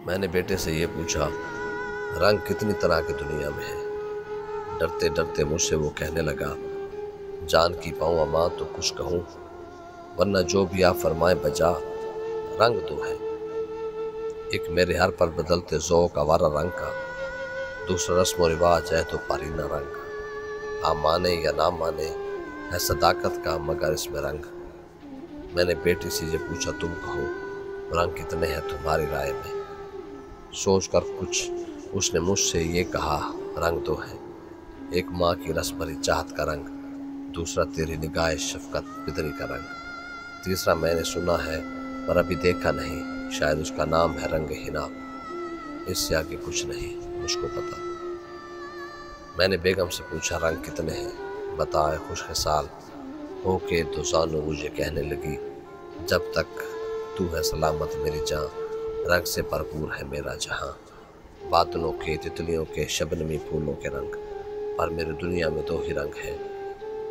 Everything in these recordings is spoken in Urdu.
میں نے بیٹے سے یہ پوچھا، رنگ کتنی طرح کی دنیا میں ہے؟ ڈرتے ڈرتے مجھ سے وہ کہنے لگا، جان کی پاؤں اماں تو کچھ کہوں، ورنہ جو بھی آپ فرمائے بجا، رنگ دو ہے۔ ایک میرے ہر پر بدلتے ذوق آوارہ رنگ کا، دوسرا رسم و رواج ہے تو پارینہ رنگ کا۔ آپ مانے یا نہ مانے ہے صداقت کا مگر اس میں رنگ۔ میں نے بیٹی سے یہ پوچھا، تم کہو رنگ کتنے ہیں تمہاری رائے میں؟ سوچ کر کچھ اس نے مجھ سے یہ کہا، رنگ دو ہے۔ ایک ماں کی رس بھری چاہت کا رنگ، دوسرا تیری نگاہ شفقت پدری کا رنگ، تیسرا میں نے سنا ہے پر ابھی دیکھا نہیں، شاید اس کا نام ہے رنگ حنا۔ اس سے آگے کچھ نہیں مجھ کو پتا۔ میں نے بیگم سے پوچھا، رنگ کتنے ہیں؟ بتائے خوش خصال ہو کے دو زانو مجھے کہنے لگی، جب تک تو ہے سلامت میری جاں، رنگ سے بھرپور ہے میرا جہاں۔ بادلوں کے، تتلیوں کے، شبنمی پھولوں کے رنگ، پر میری دنیا میں دو ہی رنگ ہیں،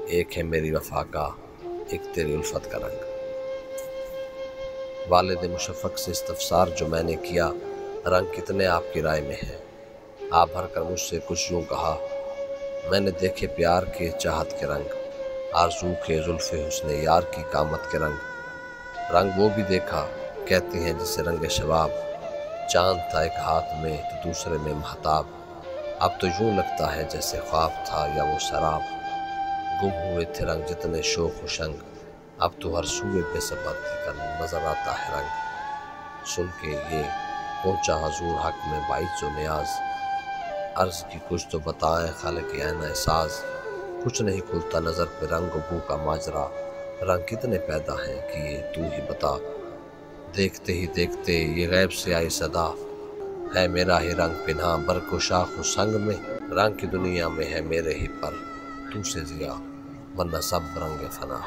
ایک ہے میری وفا کا، ایک تیری الفت کا رنگ۔ والد مشفق سے استفسار جو میں نے کیا، رنگ کتنے آپ کی رائے میں ہیں؟ آپ بھر کر مجھ سے کچھ یوں کہا، میں نے دیکھے پیار کے چاہت کے رنگ، آرزو کے زلف حسن یار کی کامت کے رنگ۔ رنگ وہ بھی دیکھا کہتے ہیں جسے رنگ شباب، چاند تھا ایک ہاتھ میں تو دوسرے میں مہتاب، اب تو یوں لگتا ہے جیسے خواب تھا یا وہ سراب، گم ہوئے تھے رنگ جتنے شوق و شنگ، اب تو ہر سوئے بے ثبات کر نظر آتا ہے رنگ۔ سن کے یہ پہنچا حضور حق میں باعث و نیاز، عرض کی کچھ تو بتائیں خالق عین ساز، کچھ نہیں کھلتا نظر پہ رنگ و بو کا ماجرا، رنگ کتنے پیدا ہیں کیے تو ہی بتا، دیکھتے ہی دیکھتے یہ غیب سے آئی صدا، ہے میرا ہی رنگ پنہاں برق و شاخ و سنگ میں، رنگ کی دنیا میں ہے میرے ہی پر تو سے ضیا، ورنہ سب رنگ فنا۔